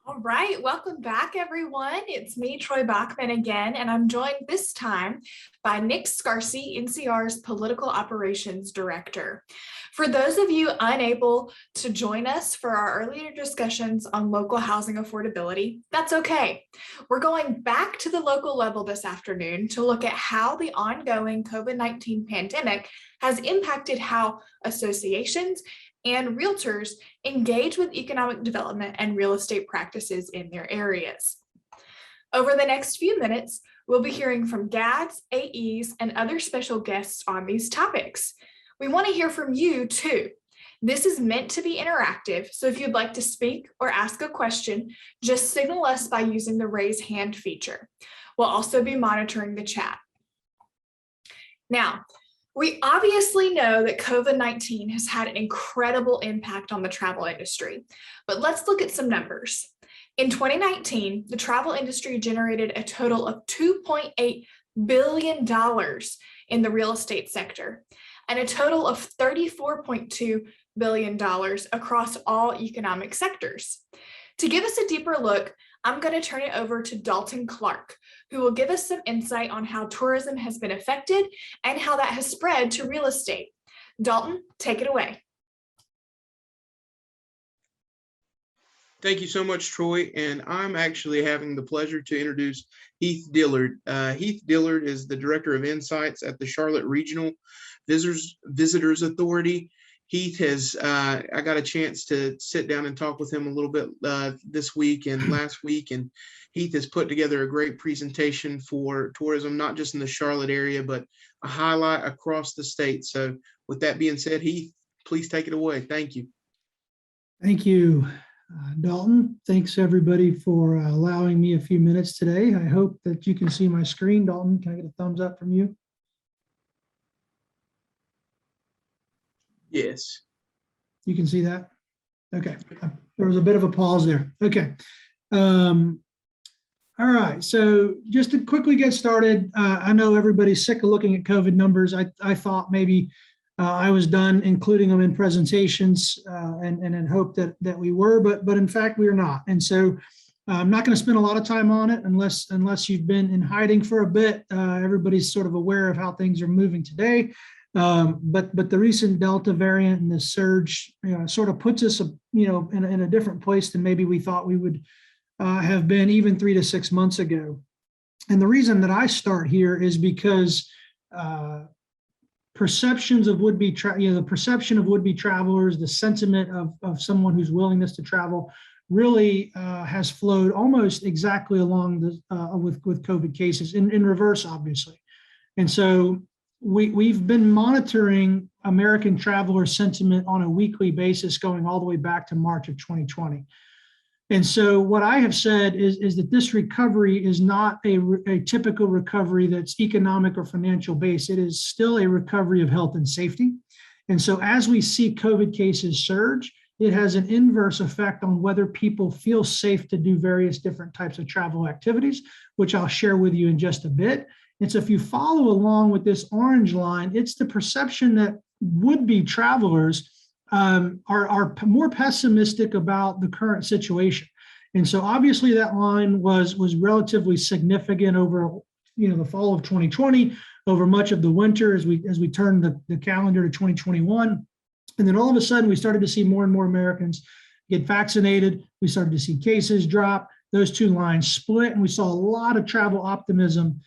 All right, welcome back, everyone. It's me, Troy Bachman, again, and I'm joined this time by Nick Scarsey, NCR's Political Operations Director. For those of you unable to join us for our earlier discussions on local housing affordability, that's okay. We're going back to the local level this afternoon to look at how the ongoing COVID-19 pandemic has impacted how associations and realtors engage with economic development and real estate practices in their areas. Over the next few minutes, we'll be hearing from GADs, AEs, and other special guests on these topics. We want to hear from you too. This is meant to be interactive, so if you'd like to speak or ask a question, just signal us by using the raise hand feature. We'll also be monitoring the chat. Now, we obviously know that COVID-19 has had an incredible impact on the travel industry, but let's look at some numbers. In 2019, the travel industry generated a total of $2.8 billion in the real estate sector and a total of $34.2 billion across all economic sectors. To give us a deeper look, I'm going to turn it over to Dalton Clark, who will give us some insight on how tourism has been affected and how that has spread to real estate. Dalton, take it away. Thank you so much, Troy. And I'm actually having the pleasure to introduce Heath Dillard. Heath Dillard is the Director of Insights at the Charlotte Regional Visitors Authority. Heath has, I got a chance to sit down and talk with him a little bit this week and last week, and Heath has put together a great presentation for tourism, not just in the Charlotte area, but a highlight across the state. So with that being said, Heath, please take it away. Thank you. Thank you, Dalton. Thanks everybody for allowing me a few minutes today. I hope that you can see my screen. Dalton, can I get a thumbs up from you? Yes. You can see that? Okay. There was a bit of a pause there. Okay. All right. So just to quickly get started, I know everybody's sick of looking at COVID numbers. I thought maybe I was done including them in presentations and hope that we were, but in fact we are not. And so I'm not going to spend a lot of time on it unless you've been in hiding for a bit. Everybody's sort of aware of how things are moving today. But the recent Delta variant and the surge, sort of puts us, in a different place than maybe we thought we would have been even 3 to 6 months ago. And the reason that I start here is because perceptions of would-be, the perception of would-be travelers, the sentiment of someone whose willingness to travel really has flowed almost exactly along with COVID cases in reverse, obviously. And so we've been monitoring American traveler sentiment on a weekly basis going all the way back to March of 2020. And so what I have said is that this recovery is not a typical recovery that's economic or financial based. It is still a recovery of health and safety. And so as we see COVID cases surge, it has an inverse effect on whether people feel safe to do various different types of travel activities, which I'll share with you in just a bit. And so if you follow along with this orange line, it's the perception that would-be travelers are more pessimistic about the current situation. And so obviously that line was relatively significant over the fall of 2020, over much of the winter as we turned the calendar to 2021. And then all of a sudden we started to see more and more Americans get vaccinated. We started to see cases drop. Those two lines split, and we saw a lot of travel optimism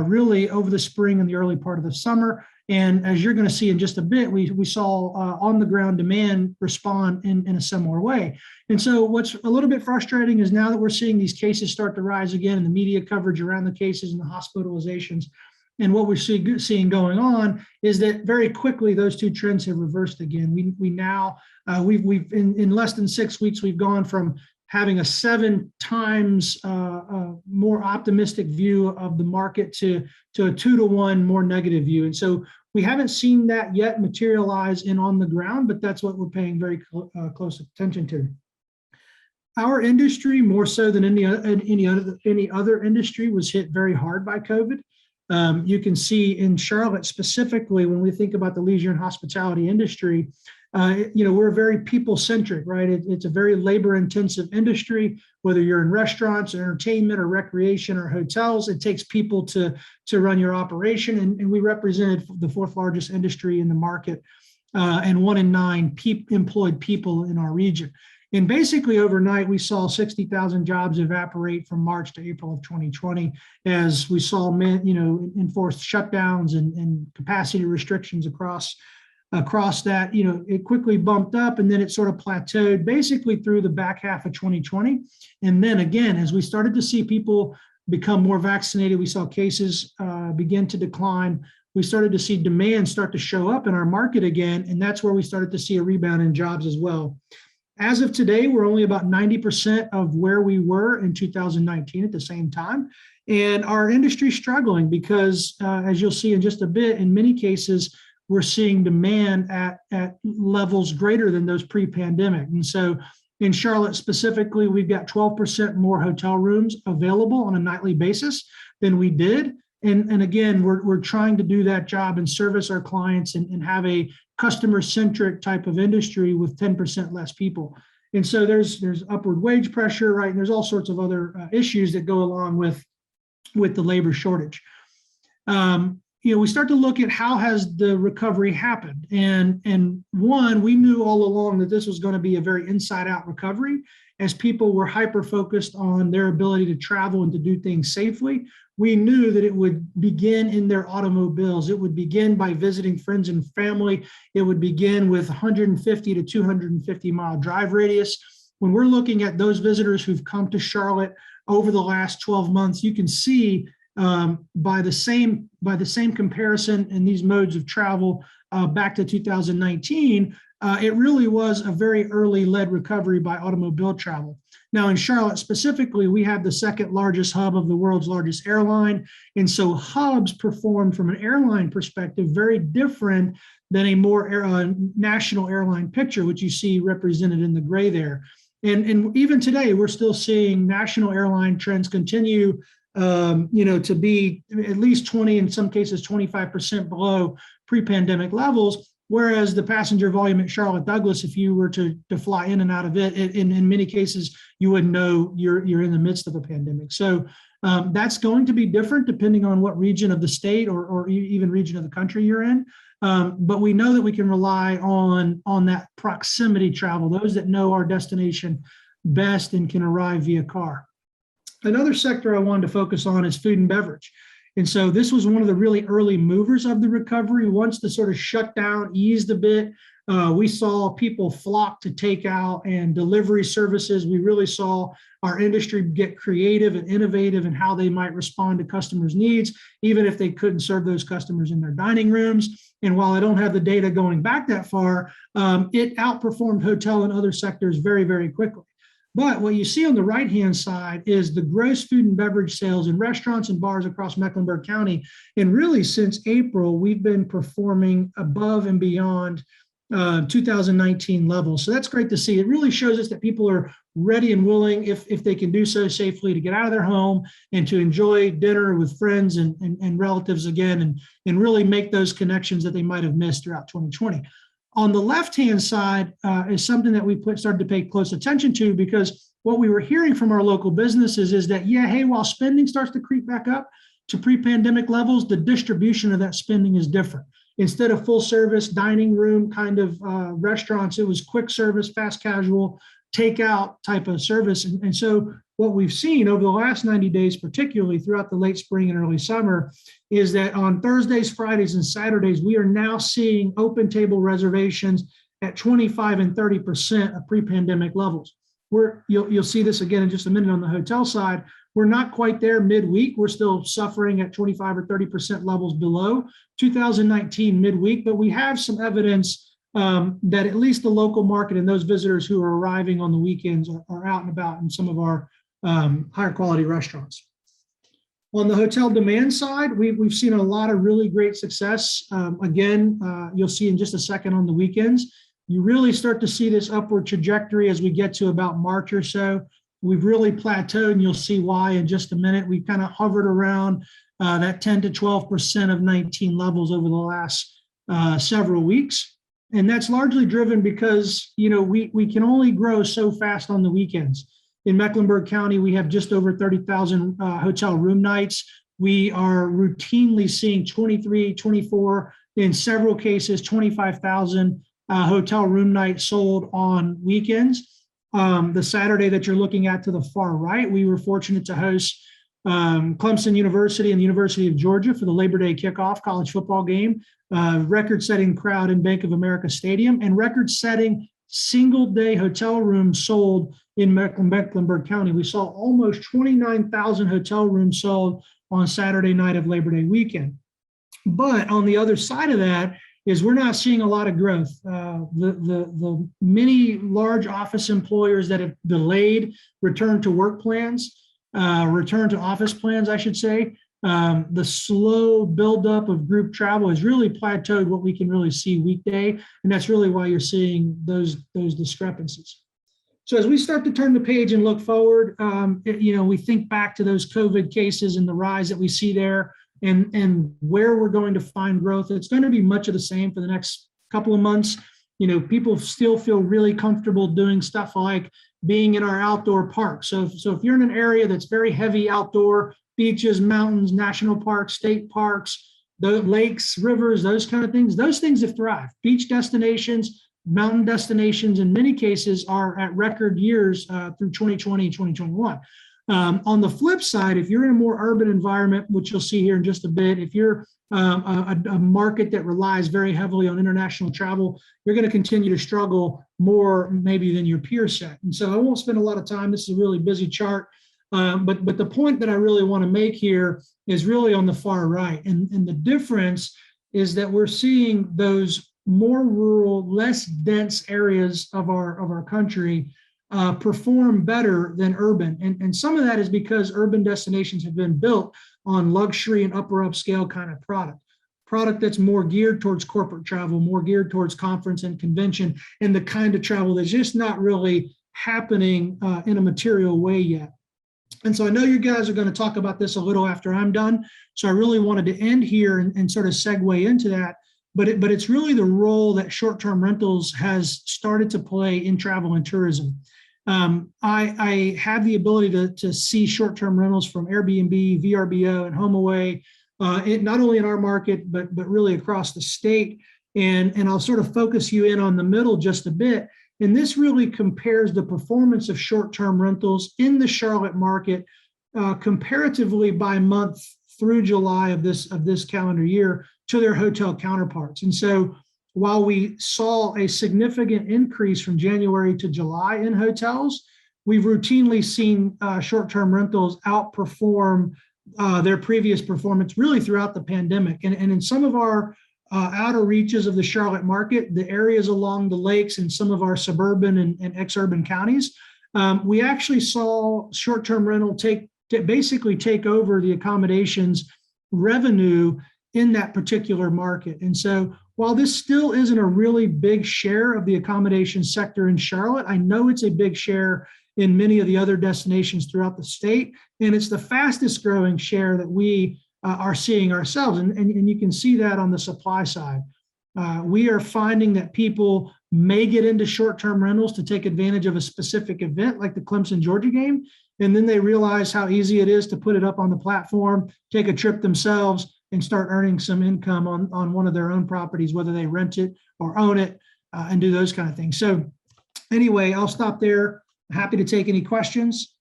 really over the spring and the early part of the summer. And as you're going to see in just a bit, we saw on the ground demand respond in a similar way. And so what's a little bit frustrating is now that we're seeing these cases start to rise again and the media coverage around the cases and the hospitalizations, and what we're seeing going on is that very quickly those two trends have reversed again. We've in less than 6 weeks, we've gone from having a 7 times more optimistic view of the market to a 2 to 1 more negative view. And so we haven't seen that yet materialize in on the ground, but that's what we're paying very close attention to. Our industry, more so than any other industry, was hit very hard by COVID. You can see in Charlotte specifically, when we think about the leisure and hospitality industry, we're very people centric, right? It's a very labor intensive industry. Whether you're in restaurants, entertainment, or recreation, or hotels, it takes people to run your operation. And we represented the fourth largest industry in the market, and 1 in 9 employed people in our region. And basically overnight, we saw 60,000 jobs evaporate from March to April of 2020, as we saw enforced shutdowns and capacity restrictions across that. It quickly bumped up, and then it sort of plateaued basically through the back half of 2020. And then again, as we started to see people become more vaccinated, we saw cases begin to decline. We started to see demand start to show up in our market again, and that's where we started to see a rebound in jobs as well. As of today, we're only about 90% of where we were in 2019 at the same time. And our industry is struggling because, as you'll see in just a bit, in many cases, we're seeing demand at levels greater than those pre-pandemic. And so in Charlotte specifically, we've got 12% more hotel rooms available on a nightly basis than we did. And again, we're trying to do that job and service our clients and have a customer-centric type of industry with 10% less people. And so there's upward wage pressure, right? And there's all sorts of other issues that go along with the labor shortage. We start to look at how has the recovery happened. And one, we knew all along that this was going to be a very inside-out recovery, as people were hyper-focused on their ability to travel and to do things safely. We knew that it would begin in their automobiles. It would begin by visiting friends and family. It would begin with 150 to 250 mile drive radius. When we're looking at those visitors who've come to Charlotte over the last 12 months, you can see by the same comparison in these modes of travel back to 2019, it really was a very early led recovery by automobile travel. Now in Charlotte specifically, we have the second largest hub of the world's largest airline. And so hubs performed from an airline perspective very different than a more national airline picture, which you see represented in the gray there. And even today, we're still seeing national airline trends continue to be at least 20, in some cases 25% below pre-pandemic levels. Whereas the passenger volume at Charlotte Douglas, if you were to fly in and out of it, in many cases, you wouldn't know you're in the midst of a pandemic. So that's going to be different depending on what region of the state or even region of the country you're in. But we know that we can rely on that proximity travel, those that know our destination best and can arrive via car. Another sector I wanted to focus on is food and beverage. And so this was one of the really early movers of the recovery. Once the sort of shutdown eased a bit, we saw people flock to takeout and delivery services. We really saw our industry get creative and innovative in how they might respond to customers' needs, even if they couldn't serve those customers in their dining rooms. And while I don't have the data going back that far, it outperformed hotel and other sectors very, very quickly. But what you see on the right-hand side is the gross food and beverage sales in restaurants and bars across Mecklenburg County. And really since April, we've been performing above and beyond 2019 levels. So that's great to see. It really shows us that people are ready and willing, if they can do so safely, to get out of their home and to enjoy dinner with friends and relatives again, and really make those connections that they might have missed throughout 2020. On the left-hand side is something that we started to pay close attention to, because what we were hearing from our local businesses is that, while spending starts to creep back up to pre-pandemic levels, the distribution of that spending is different. Instead of full service dining room kind of restaurants, it was quick service, fast casual, takeout type of service. And so what we've seen over the last 90 days, particularly throughout the late spring and early summer, is that on Thursdays, Fridays, and Saturdays, we are now seeing open table reservations at 25 and 30% of pre-pandemic levels. You'll see this again in just a minute on the hotel side. We're not quite there midweek. We're still suffering at 25 or 30% levels below 2019 midweek, but we have some evidence that at least the local market and those visitors who are arriving on the weekends are out and about in some of our higher quality restaurants. On the hotel demand side, we've seen a lot of really great success. You'll see in just a second on the weekends. You really start to see this upward trajectory as we get to about March or so. We've really plateaued, and you'll see why in just a minute. We've kind of hovered around that 10 to 12% of 19 levels over the last several weeks. And that's largely driven because, we can only grow so fast on the weekends. In Mecklenburg County, we have just over 30,000 hotel room nights. We are routinely seeing 23, 24, in several cases, 25,000 hotel room nights sold on weekends. The Saturday that you're looking at to the far right, we were fortunate to host Clemson University and the University of Georgia for the Labor Day kickoff college football game, record-setting crowd in Bank of America Stadium, and record-setting single-day hotel rooms sold in Mecklenburg County. We saw almost 29,000 hotel rooms sold on Saturday night of Labor Day weekend. But on the other side of that is we're not seeing a lot of growth. The many large office employers that have delayed return to work plans, return to office plans, I should say. The slow buildup of group travel has really plateaued what we can really see weekday, and that's really why you're seeing those discrepancies. So as we start to turn the page and look forward, we think back to those COVID cases and the rise that we see there, and where we're going to find growth. It's going to be much of the same for the next couple of months. People still feel really comfortable doing stuff like being in our outdoor parks. So if you're in an area that's very heavy outdoor, beaches, mountains, national parks, state parks, the lakes, rivers, those kind of things, those things have thrived. Beach destinations, mountain destinations, in many cases are at record years through 2020 and 2021. On the flip side, if you're in a more urban environment, which you'll see here in just a bit, if you're a market that relies very heavily on international travel, you're going to continue to struggle more maybe than your peer set. And so I won't spend a lot of time. This is a really busy chart. But the point that I really want to make here is really on the far right. And the difference is that we're seeing those more rural, less dense areas of our country perform better than urban. And some of that is because urban destinations have been built on luxury and upper upscale kind of product that's more geared towards corporate travel, more geared towards conference and convention, and the kind of travel that's just not really happening in a material way yet. And so I know you guys are going to talk about this a little after I'm done. So I really wanted to end here and sort of segue into that. But it's really the role that short-term rentals has started to play in travel and tourism. I have the ability to see short-term rentals from Airbnb, VRBO, and HomeAway, not only in our market, but really across the state. And I'll sort of focus you in on the middle just a bit. And this really compares the performance of short-term rentals in the Charlotte market comparatively by month through July of this calendar year to their hotel counterparts. And so while we saw a significant increase from January to July in hotels, we've routinely seen short-term rentals outperform their previous performance really throughout the pandemic. And in some of our outer reaches of the Charlotte market, the areas along the lakes and some of our suburban and ex-urban counties, we actually saw short-term rental basically take over the accommodations revenue in that particular market. And so while this still isn't a really big share of the accommodation sector in Charlotte, I know it's a big share in many of the other destinations throughout the state. And it's the fastest growing share that we are seeing ourselves. And you can see that on the supply side. We are finding that people may get into short-term rentals to take advantage of a specific event like the Clemson Georgia game. And then they realize how easy it is to put it up on the platform, take a trip themselves, and start earning some income on one of their own properties, whether they rent it or own it, and do those kind of things. So anyway, I'll stop there. Happy to take any questions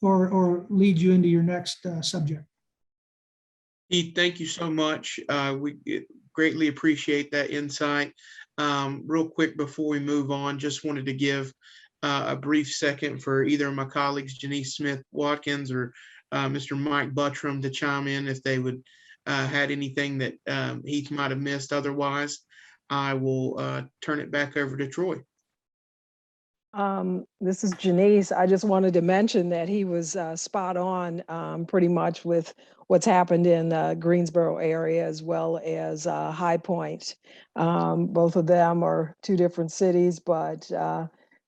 or lead you into your next subject. Heath, thank you so much. We greatly appreciate that insight. Real quick before we move on, just wanted to give a brief second for either of my colleagues, Janice Smith-Watkins or Mr. Mike Buttram, to chime in if they would had anything that Heath might have missed. Otherwise, I will turn it back over to Troy. This is Janice. I just wanted to mention that he was spot on pretty much with what's happened in the Greensboro area as well as High Point. Both of them are two different cities, but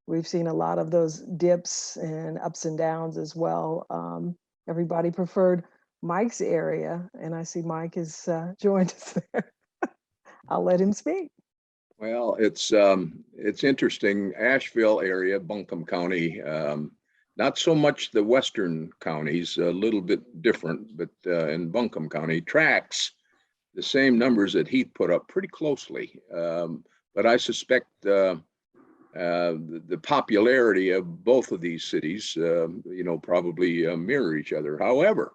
we've seen a lot of those dips and ups and downs as well. Everybody preferred Mike's area, and I see Mike has joined us there. I'll let him speak. Well, it's interesting. Asheville area, Buncombe County, not so much the western counties, a little bit different, but in Buncombe County tracks the same numbers that Heath put up pretty closely. But I suspect the popularity of both of these cities, probably mirror each other. However,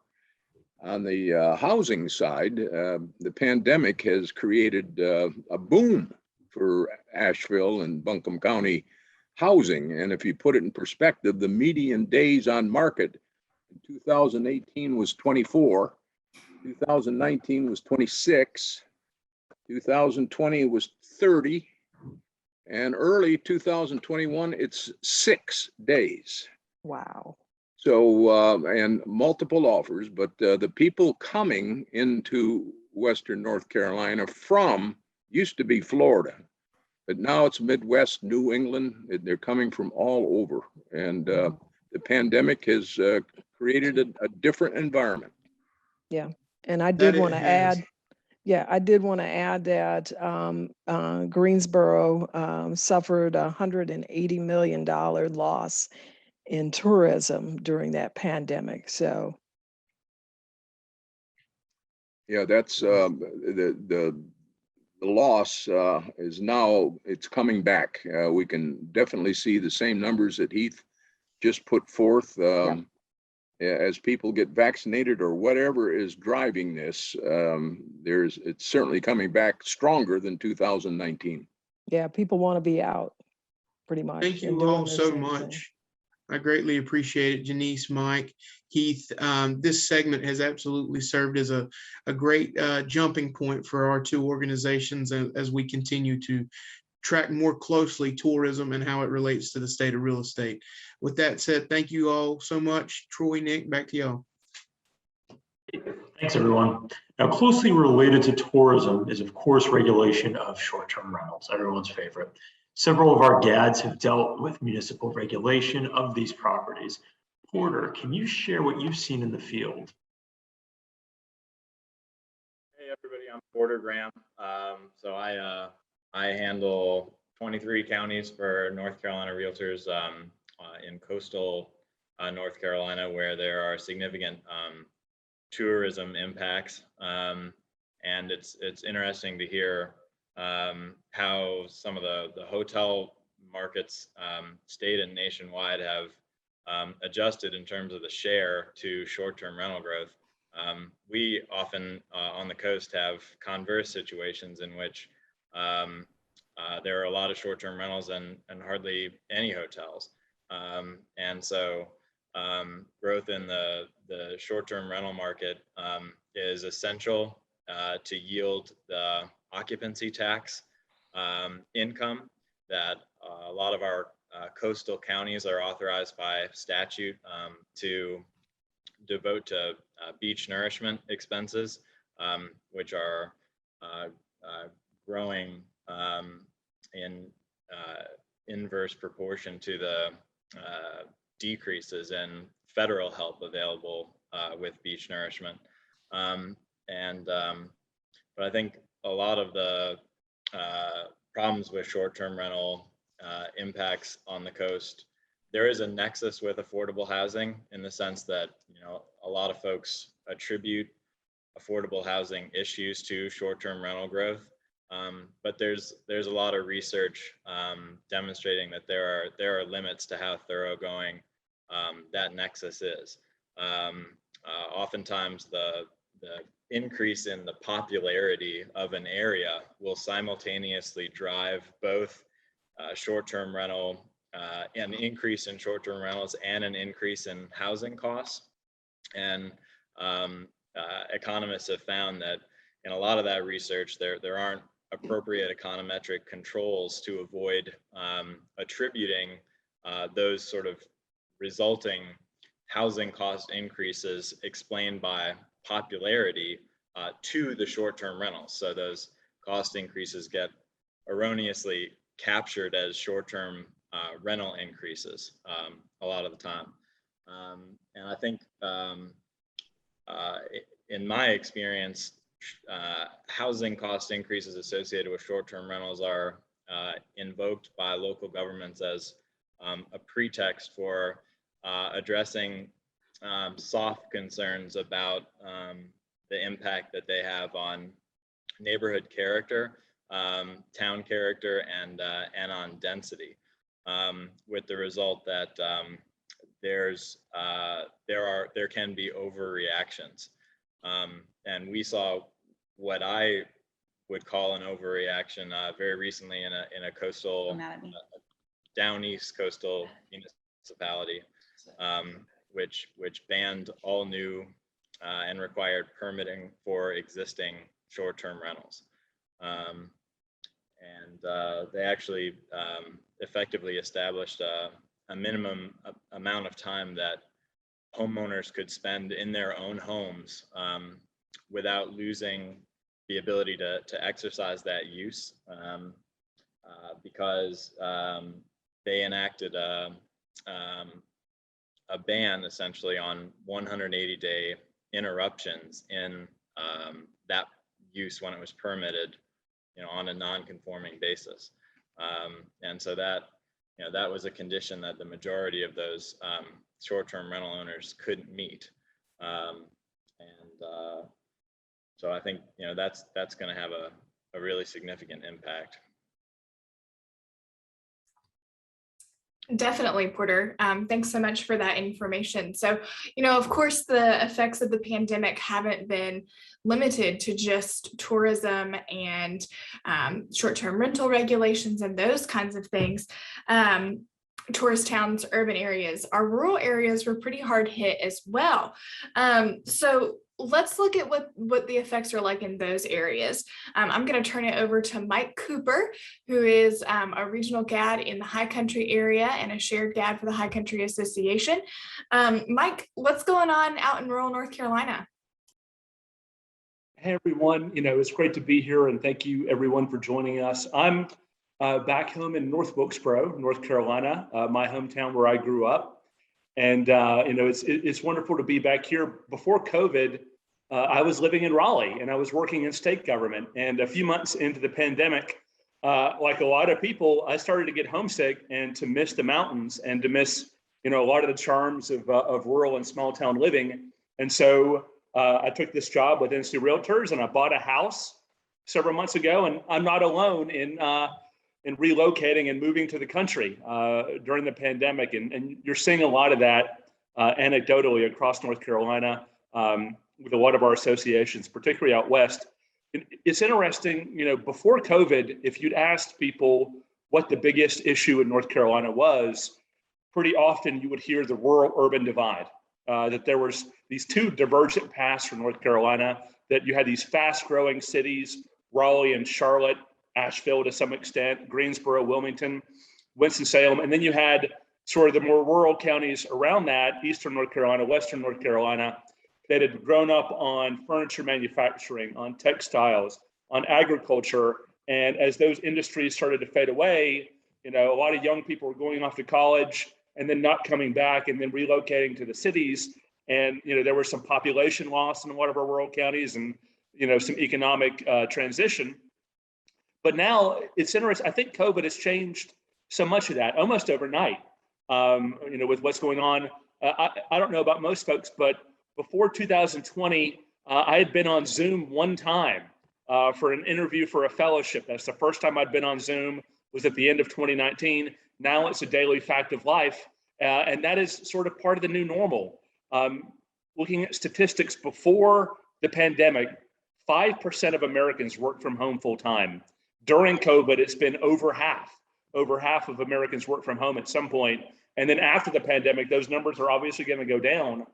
on the housing side, the pandemic has created a boom for Asheville and Buncombe County housing. And if you put it in perspective, the median days on market in 2018 was 24, 2019 was 26, 2020 was 30, and early 2021, it's 6 days. Wow. So, and multiple offers, but the people coming into Western North Carolina from used to be Florida, but now it's Midwest, New England. They're coming from all over. And the pandemic has created a different environment. Yeah. And I That did it want to has. add, I did want to add that Greensboro suffered a $180 million loss in tourism during that pandemic. So Yeah, that's the loss is now, it's coming back. We can definitely see the same numbers that Heath just put forth. As people get vaccinated or whatever is driving this, it's certainly coming back stronger than 2019. yeah, people want to be out pretty much. Thank and you doing all the so same much. thing. I greatly appreciate it, Janice, Mike, Heath. This segment has absolutely served as a great jumping point for our two organizations as we continue to track more closely tourism and how it relates to the state of real estate. With that said, thank you all so much. Troy, Nick, back to y'all. Thanks, everyone. Now, closely related to tourism is, of course, regulation of short-term rentals, everyone's favorite. Several of our GADs have dealt with municipal regulation of these properties. Porter, can you share what you've seen in the field? Hey, everybody, I'm Porter Graham. So I handle 23 counties for North Carolina Realtors in coastal North Carolina, where there are significant tourism impacts, and it's interesting to hear how some of the hotel markets, state and nationwide, have adjusted in terms of the share to short-term rental growth. We often on the coast have converse situations in which there are a lot of short-term rentals and hardly any hotels, and so growth in the short-term rental market is essential to yield the occupancy tax income that a lot of our coastal counties are authorized by statute to devote to beach nourishment expenses, which are growing in inverse proportion to the decreases in federal help available with beach nourishment. But I think a lot of the problems with short-term rental impacts on the coast, there is a nexus with affordable housing in the sense that, a lot of folks attribute affordable housing issues to short-term rental growth. But there's a lot of research demonstrating that there are limits to how thoroughgoing that nexus is. Oftentimes the increase in the popularity of an area will simultaneously drive both short-term rental, an increase in short-term rentals and an increase in housing costs. And economists have found that in a lot of that research, there aren't appropriate econometric controls to avoid attributing those sort of resulting housing cost increases explained by popularity to the short-term rentals. So those cost increases get erroneously captured as short-term rental increases a lot of the time. And I think in my experience, housing cost increases associated with short-term rentals are invoked by local governments as a pretext for addressing soft concerns about the impact that they have on neighborhood character, town character, and on density, with the result that there can be overreactions, and we saw what I would call an overreaction very recently in a coastal, down east coastal municipality, which banned all new and required permitting for existing short-term rentals. They actually effectively established a minimum amount of time that homeowners could spend in their own homes without losing the ability to exercise that use, because they enacted a ban essentially on 180-day interruptions in that use when it was permitted, on a non-conforming basis. And so that, that was a condition that the majority of those short-term rental owners couldn't meet. So I think, that's going to have a really significant impact. Definitely, Porter. Thanks so much for that information. So, of course, the effects of the pandemic haven't been limited to just tourism and short-term rental regulations and those kinds of things. Tourist towns, urban areas, our rural areas were pretty hard hit as well. So let's look at what the effects are like in those areas. I'm going to turn it over to Mike Cooper, who is a regional GAD in the High Country area and a shared GAD for the High Country Association. Mike, what's going on out in rural North Carolina? Hey, everyone. It's great to be here, and thank you, everyone, for joining us. I'm back home in North Wilkesboro, North Carolina, my hometown where I grew up. And, it's wonderful to be back here. Before COVID, I was living in Raleigh and I was working in state government. And a few months into the pandemic, like a lot of people, I started to get homesick and to miss the mountains and to miss, a lot of the charms of rural and small town living. And so I took this job with NC Realtors and I bought a house several months ago. And I'm not alone in relocating and moving to the country during the pandemic. And you're seeing a lot of that anecdotally across North Carolina with a lot of our associations, particularly out west. It's interesting, before COVID, if you'd asked people what the biggest issue in North Carolina was, pretty often you would hear the rural-urban divide, that there was these two divergent paths for North Carolina, that you had these fast-growing cities, Raleigh and Charlotte, Asheville to some extent, Greensboro, Wilmington, Winston-Salem, and then you had sort of the more rural counties around that, Eastern North Carolina, Western North Carolina, that had grown up on furniture manufacturing, on textiles, on agriculture. And as those industries started to fade away, a lot of young people were going off to college and then not coming back and then relocating to the cities. And, there was some population loss in a lot of our rural counties and, some economic transition. But now it's interesting. I think COVID has changed so much of that almost overnight, with what's going on. I don't know about most folks, but before 2020, I had been on Zoom one time for an interview for a fellowship. That's the first time I'd been on Zoom, was at the end of 2019. Now it's a daily fact of life. And that is sort of part of the new normal. Looking at statistics before the pandemic, 5% of Americans work from home full time. During COVID, it's been over half of Americans work from home at some point. And then after the pandemic, those numbers are obviously going to go down,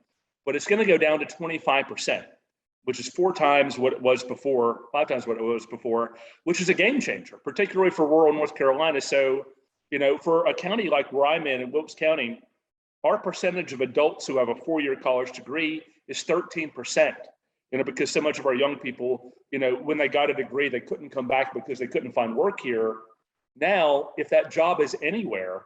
but it's going to go down to 25%, which is 5 times what it was before, which is a game changer, particularly for rural North Carolina. So, for a county like where I'm in Wilkes County, our percentage of adults who have a 4-year college degree is 13%. Because so much of our young people, when they got a degree, they couldn't come back because they couldn't find work here. Now, if that job is anywhere,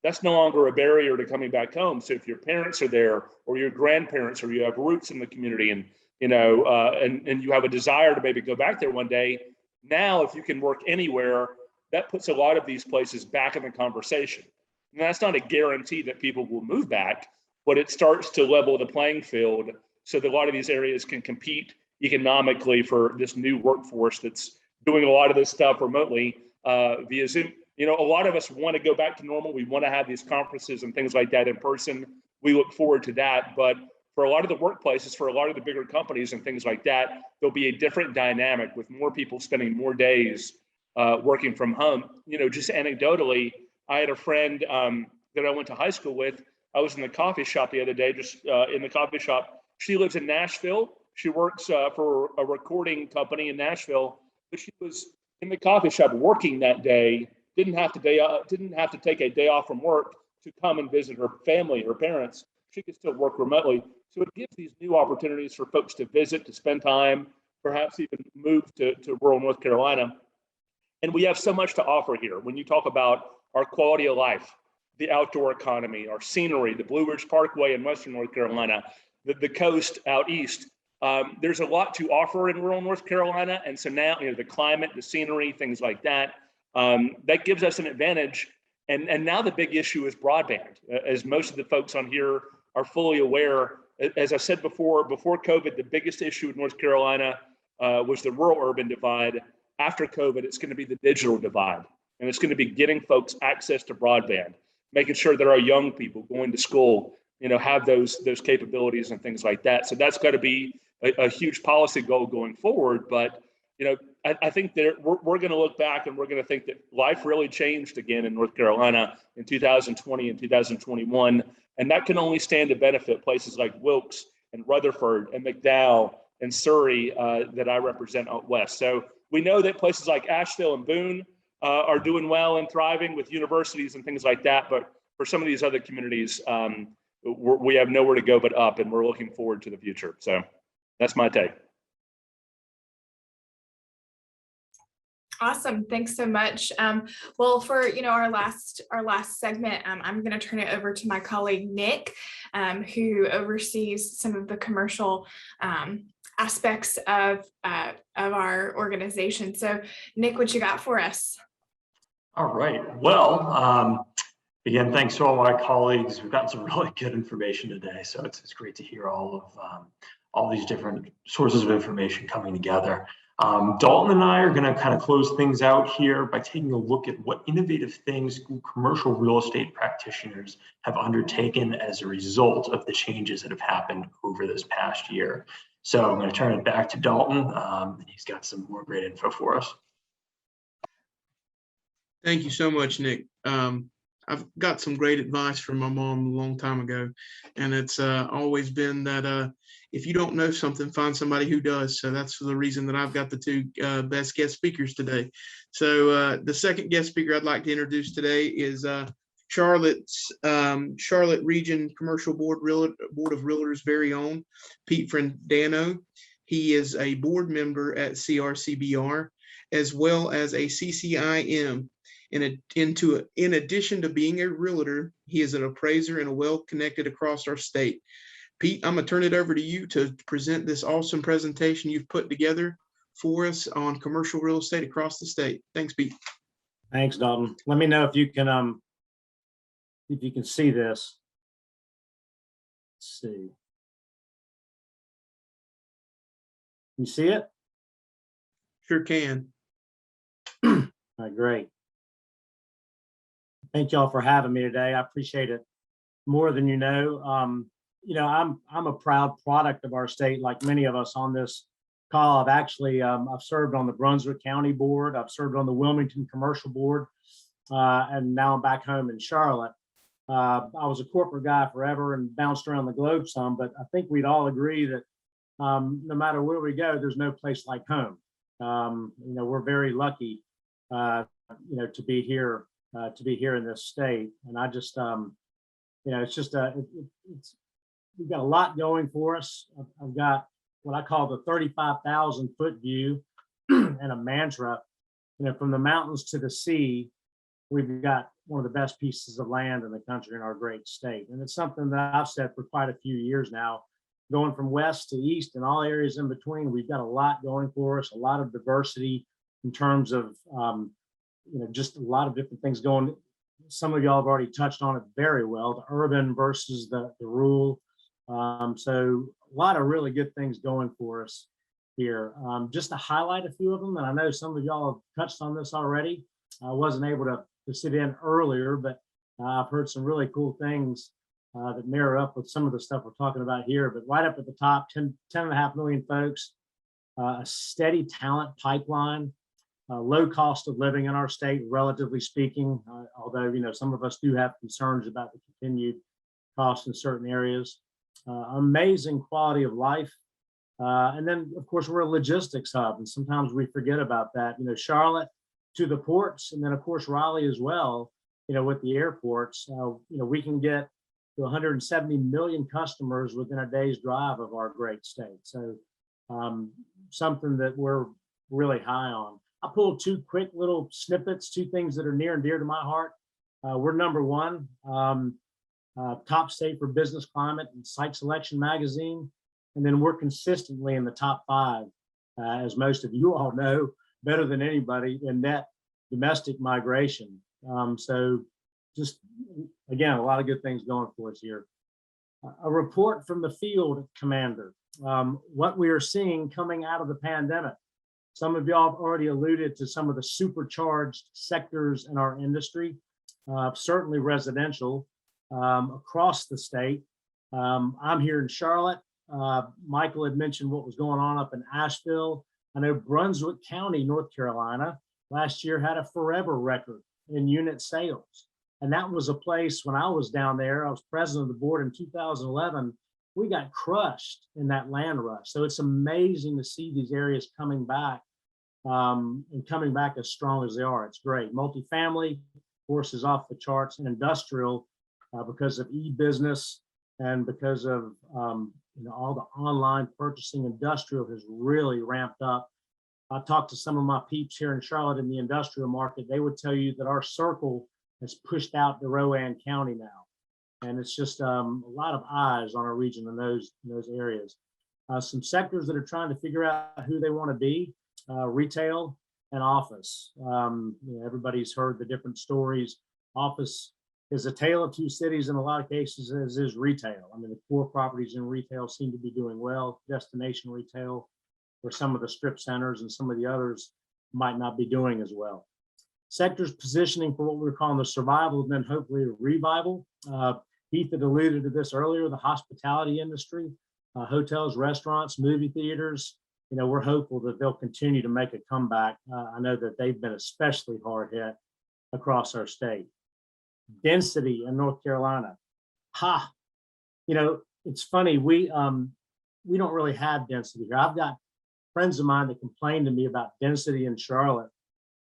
that's no longer a barrier to coming back home. So if your parents are there or your grandparents, or you have roots in the community and and you have a desire to maybe go back there one day. Now, if you can work anywhere, that puts a lot of these places back in the conversation. And that's not a guarantee that people will move back, but it starts to level the playing field so that a lot of these areas can compete economically for this new workforce that's doing a lot of this stuff remotely via Zoom. A lot of us want to go back to normal. We want to have these conferences and things like that in person. We look forward to that. But for a lot of the workplaces, for a lot of the bigger companies and things like that, there'll be a different dynamic with more people spending more days working from home. Just anecdotally, I had a friend that I went to high school with. I was in the coffee shop the other day, just in the coffee shop. She lives in Nashville. She works for a recording company in Nashville, but she was in the coffee shop working that day. Didn't have to take a day off from work to come and visit her family, her parents. She could still work remotely. So it gives these new opportunities for folks to visit, to spend time, perhaps even move to rural North Carolina. And we have so much to offer here. When you talk about our quality of life, the outdoor economy, our scenery, the Blue Ridge Parkway in Western North Carolina, the coast out east, there's a lot to offer in rural North Carolina. And so now, the climate, the scenery, things like that, that gives us an advantage. And now the big issue is broadband. As most of the folks on here are fully aware, as I said before COVID, the biggest issue in North Carolina was the rural-urban divide. After COVID, it's going to be the digital divide. And it's going to be getting folks access to broadband, making sure that our young people going to school, have those capabilities and things like that. So that's got to be a huge policy goal going forward. But, I think that we're going to look back and we're going to think that life really changed again in North Carolina in 2020 and 2021. And that can only stand to benefit places like Wilkes and Rutherford and McDowell and Surrey that I represent out west. So we know that places like Asheville and Boone are doing well and thriving with universities and things like that. But for some of these other communities, we have nowhere to go but up, and we're looking forward to the future. So that's my take. Awesome. Thanks so much. Well, for our last segment, I'm going to turn it over to my colleague Nick, who oversees some of the commercial aspects of our organization. So, Nick, what you got for us? All right. Well, again, thanks to all my colleagues. We've gotten some really good information today, so it's great to hear all these different sources of information coming together. Dalton and I are going to kind of close things out here by taking a look at what innovative things commercial real estate practitioners have undertaken as a result of the changes that have happened over this past year. So I'm going to turn it back to Dalton, and he's got some more great info for us. Thank you so much, Nick. I've got some great advice from my mom a long time ago, and it's always been that if you don't know something, find somebody who does. So that's the reason that I've got the two best guest speakers today. So the second guest speaker I'd like to introduce today is Charlotte Region Commercial Board of Realtors' very own Pete Frandano. He is a board member at CRCBR, as well as a CCIM. In addition to being a realtor, he is an appraiser and well-connected across our state. Pete, I'm going to turn it over to you to present this awesome presentation you've put together for us on commercial real estate across the state. Thanks, Pete. Thanks, Dalton. Let me know if you can see this. Let's see. You see it? Sure can. All right, great. Thank y'all for having me today. I appreciate it more than you know. I'm a proud product of our state, like many of us on this call. I've actually I've served on the Brunswick County Board. I've served on the Wilmington Commercial Board, and now I'm back home in Charlotte. I was a corporate guy forever and bounced around the globe some, but I think we'd all agree that no matter where we go, there's no place like home. We're very lucky, to be here. To be here in this state, and I just, we've got a lot going for us. I've got what I call the 35,000 foot view, and a mantra. From the mountains to the sea, we've got one of the best pieces of land in the country in our great state, and it's something that I've said for quite a few years now. going from west to east and all areas in between. We've got a lot going for us, a lot of diversity in terms of, just a lot of different things going. Some of y'all have already touched on it very well, the urban versus the rural. So a lot of really good things going for us here. Just to highlight a few of them, and I know some of y'all have touched on this already. I wasn't able to sit in earlier, but I've heard some really cool things that mirror up with some of the stuff we're talking about here. But right up at the top, 10.5 million folks, a steady talent pipeline, low cost of living in our state, relatively speaking, although, some of us do have concerns about the continued costs in certain areas. Amazing quality of life. And then, of course, we're a logistics hub, and sometimes we forget about that. Charlotte to the ports, and then, of course, Raleigh as well, with the airports. We can get to 170 million customers within a day's drive of our great state. So something that we're really high on. I pulled two quick little snippets, two things that are near and dear to my heart. We're number one, top state for business climate in Site Selection magazine. And then we're consistently in the top 5, as most of you all know, better than anybody, in net domestic migration. So just, again, a lot of good things going for us here. A report from the field commander, what we are seeing coming out of the pandemic. Some of y'all have already alluded to some of the supercharged sectors in our industry, certainly residential across the state. I'm here in Charlotte. Michael had mentioned what was going on up in Asheville. I know Brunswick County, North Carolina, last year had a forever record in unit sales. And that was a place when I was down there, I was president of the board in 2011, we got crushed in that land rush. So it's amazing to see these areas coming back and coming back as strong as they are. It's great. Multifamily, of course, is off the charts, and industrial because of e-business and because of all the online purchasing. Industrial has really ramped up. I talked to some of my peeps here in Charlotte in the industrial market. They would tell you that our circle has pushed out to Rowan County now. And it's just a lot of eyes on our region in those areas. Some sectors that are trying to figure out who they want to be, retail and office. Everybody's heard the different stories. Office is a tale of two cities in a lot of cases, as is retail. I mean, the core properties in retail seem to be doing well. Destination retail, where some of the strip centers and some of the others might not be doing as well. Sectors positioning for what we're calling the survival and then hopefully a revival. Heath had alluded to this earlier, the hospitality industry, hotels, restaurants, movie theaters. We're hopeful that they'll continue to make a comeback. I know that they've been especially hard hit across our state. Density in North Carolina. It's funny, we don't really have density here. I've got friends of mine that complain to me about density in Charlotte.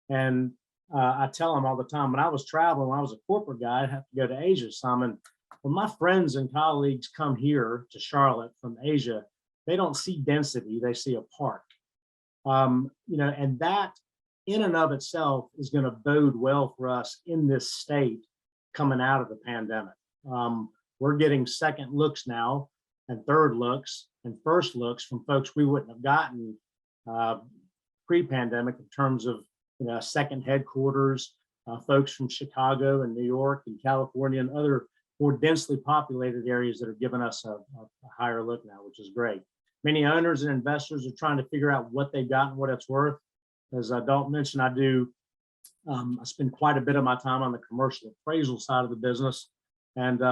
And I tell them all the time, when I was traveling, when I was a corporate guy, I'd have to go to Asia some. And when my friends and colleagues come here to Charlotte from Asia, they don't see density, they see a park. And that in and of itself is going to bode well for us in this state coming out of the pandemic. We're getting second looks now, and third looks, and first looks from folks we wouldn't have gotten pre-pandemic in terms of second headquarters, folks from Chicago and New York and California and other more densely populated areas that are giving us a higher look now, which is great. Many owners and investors are trying to figure out what they've got and what it's worth. As Dalton mentioned, I spend quite a bit of my time on the commercial appraisal side of the business. And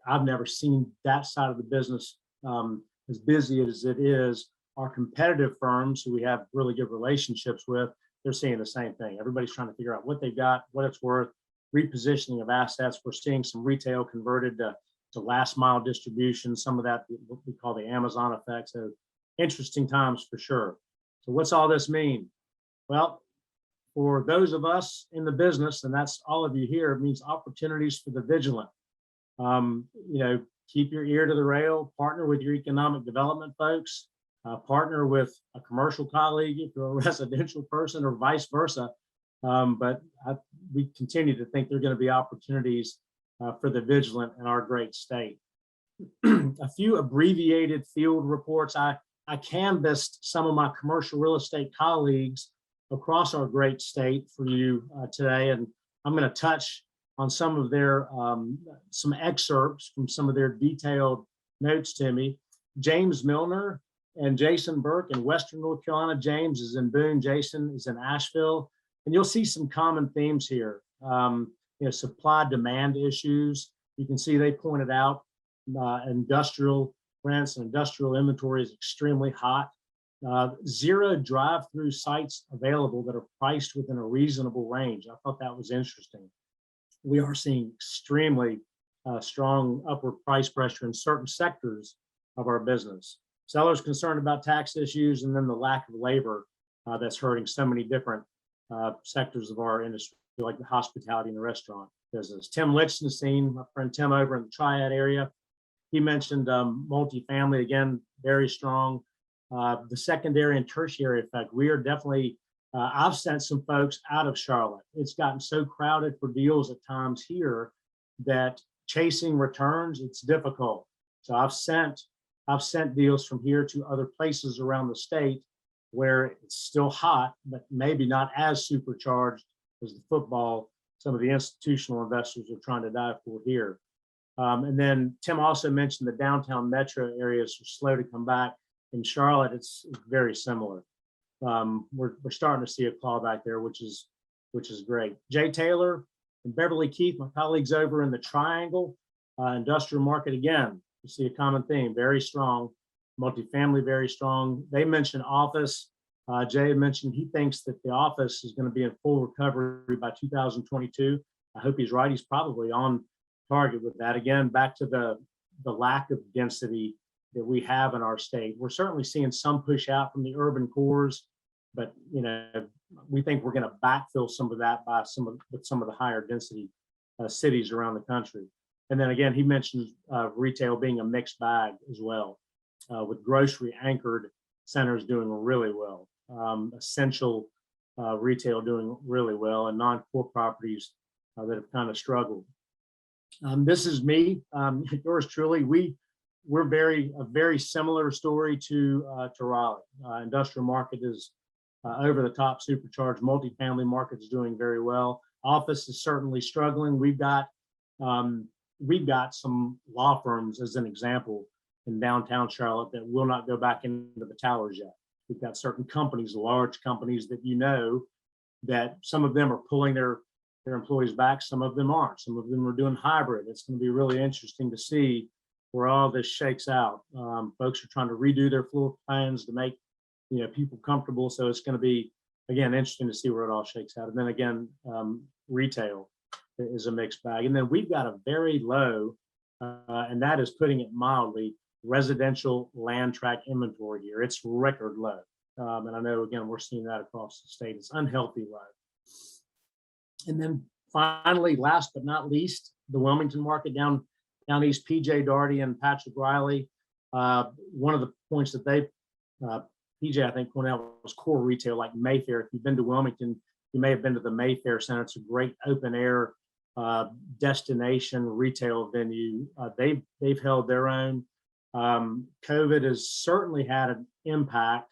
I've never seen that side of the business as busy as it is. Our competitive firms who we have really good relationships with, they're seeing the same thing. Everybody's trying to figure out what they've got, what it's worth, repositioning of assets. We're seeing some retail converted to last mile distribution, some of that what we call the Amazon effect. So interesting times for sure. So what's all this mean? Well, for those of us in the business, and that's all of you here, it means opportunities for the vigilant. Keep your ear to the rail, partner with your economic development folks, partner with a commercial colleague if you're a residential person or vice versa. But we continue to think there are going to be opportunities for the vigilant in our great state. a few abbreviated field reports. I canvassed some of my commercial real estate colleagues across our great state for you today, and I'm going to touch on some of their some excerpts from some of their detailed notes to me. James Milner and Jason Burke in Western North Carolina. James is in Boone, Jason is in Asheville, and you'll see some common themes here. Supply demand issues. You can see they pointed out industrial rents and industrial inventory is extremely hot. Zero drive-through sites available that are priced within a reasonable range. I thought that was interesting. We are seeing extremely strong upward price pressure in certain sectors of our business. Sellers concerned about tax issues, and then the lack of labor that's hurting so many different sectors of our industry, like the hospitality and the restaurant business. Tim Lichtenstein, my friend Tim over in the Triad area, he mentioned multifamily, again, very strong. The secondary and tertiary effect, we are definitely, I've sent some folks out of Charlotte. It's gotten so crowded for deals at times here that chasing returns, it's difficult. So I've sent deals from here to other places around the state where it's still hot, but maybe not as supercharged as the football some of the institutional investors are trying to dive for here. And then Tim also mentioned the downtown metro areas are slow to come back. In Charlotte, it's very similar. We're starting to see a clawback there, which is great. Jay Taylor and Beverly Keith, my colleagues over in the Triangle industrial market, again, you see a common theme, very strong. Multifamily, very strong. They mentioned office. Jay mentioned he thinks that the office is going to be in full recovery by 2022. I hope he's right. He's probably on target with that. Again, back to the lack of density that we have in our state. We're certainly seeing some push out from the urban cores, but we think we're going to backfill some of that by some of the higher density cities around the country. And then again, he mentioned retail being a mixed bag as well, with grocery anchored centers doing really well, essential retail doing really well, and non-core properties that have kind of struggled. This is me, yours truly. We're a very similar story to Raleigh. Industrial market is over the top, supercharged. Multifamily market is doing very well. Office is certainly struggling. We've got some law firms, as an example, in downtown Charlotte that will not go back into the towers yet. We've got certain companies, large companies that that some of them are pulling their employees back, some of them aren't. Some of them are doing hybrid. It's going to be really interesting to see where all this shakes out. Folks are trying to redo their floor plans to make people comfortable. So it's going to be, again, interesting to see where it all shakes out. And then again, retail is a mixed bag. And then we've got a very low, and that is putting it mildly, residential land tract inventory here. It's record low. And I know, again, we're seeing that across the state. It's unhealthy low. And then finally, last but not least, the Wilmington market down east, PJ Daugherty and Patrick Riley. One of the points that PJ, I think, pointed out was core retail like Mayfair. If you've been to Wilmington, you may have been to the Mayfair Center. It's a great open air destination retail venue. They've held their own. COVID has certainly had an impact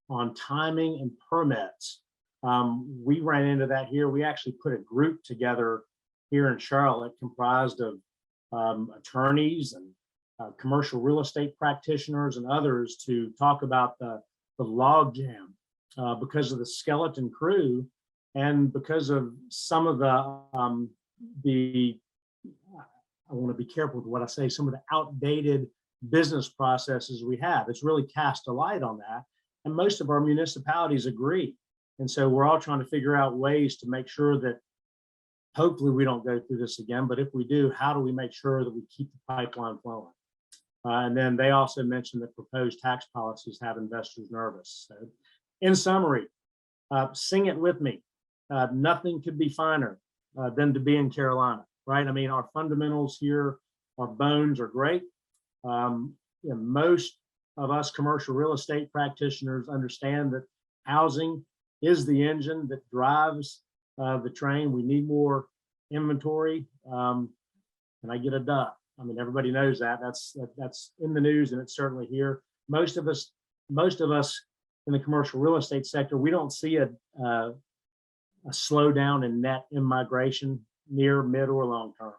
on timing and permits. We ran into that here. We actually put a group together here in Charlotte comprised of attorneys and commercial real estate practitioners and others to talk about the log jam because of the skeleton crew and because of some of the I want to be careful with what I say, some of the outdated business processes we have. It's really cast a light on that. And most of our municipalities agree. And so we're all trying to figure out ways to make sure that hopefully we don't go through this again, but if we do, how do we make sure that we keep the pipeline flowing? And then they also mentioned that proposed tax policies have investors nervous. So in summary, sing it with me. Nothing could be finer than to be in Carolina, right? I mean, our fundamentals here, our bones are great. Most of us commercial real estate practitioners understand that housing is the engine that drives the train. We need more inventory. And I get a duh. I mean, everybody knows that. That's in the news, and it's certainly here. Most of us in the commercial real estate sector, we don't see a slowdown in net immigration near, mid, or long term.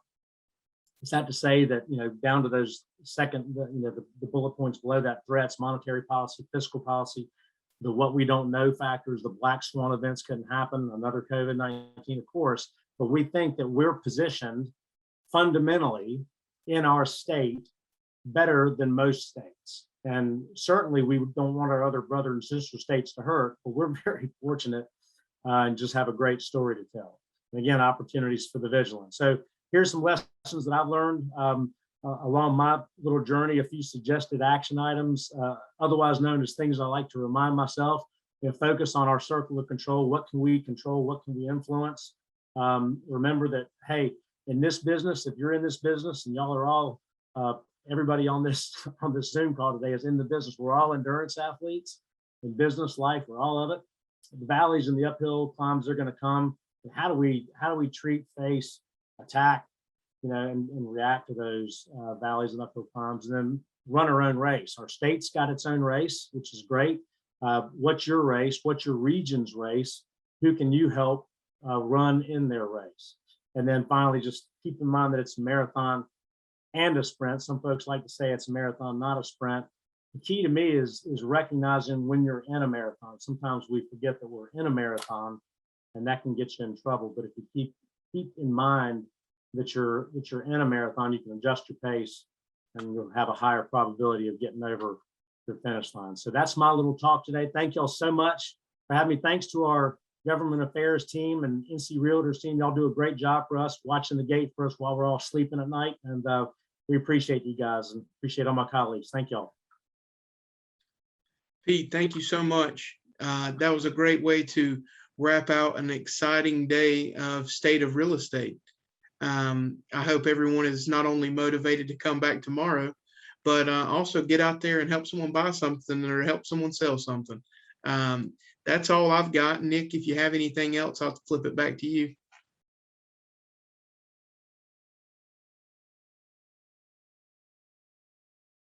It's not to say that, down to those the bullet points below that: threats, monetary policy, fiscal policy, the what we don't know factors, the black swan events couldn't happen, another COVID-19, of course, but we think that we're positioned fundamentally in our state better than most states. And certainly we don't want our other brother and sister states to hurt, but we're very fortunate and just have a great story to tell. And again, opportunities for the vigilant. So here's some lessons that I've learned along my little journey, a few suggested action items, otherwise known as things I like to remind myself. Focus on our circle of control. What can we control? What can we influence? Remember that, hey, in this business, if you're in this business and y'all are all, everybody on this Zoom call today is in the business, we're all endurance athletes in business life, we're all of it. The valleys and the uphill climbs are going to come. And how do we treat, face, attack, and react to those valleys and uphill climbs, and then run our own race. Our state's got its own race, which is great. What's your race? What's your region's race? Who can you help run in their race? And then finally, just keep in mind that it's a marathon and a sprint. Some folks like to say it's a marathon, not a sprint. The key to me is recognizing when you're in a marathon. Sometimes we forget that we're in a marathon, and that can get you in trouble. But if you keep in mind that you're in a marathon, you can adjust your pace and you'll have a higher probability of getting over the finish line. So that's my little talk today. Thank y'all so much for having me. Thanks to our government affairs team and NC Realtors team. Y'all do a great job for us, watching the gate for us while we're all sleeping at night. And we appreciate you guys and appreciate all my colleagues. Thank y'all. Pete, thank you so much. That was a great way to wrap out an exciting day of state of real estate. I hope everyone is not only motivated to come back tomorrow, but also get out there and help someone buy something or help someone sell something. That's all I've got. Nick, if you have anything else, I'll flip it back to you.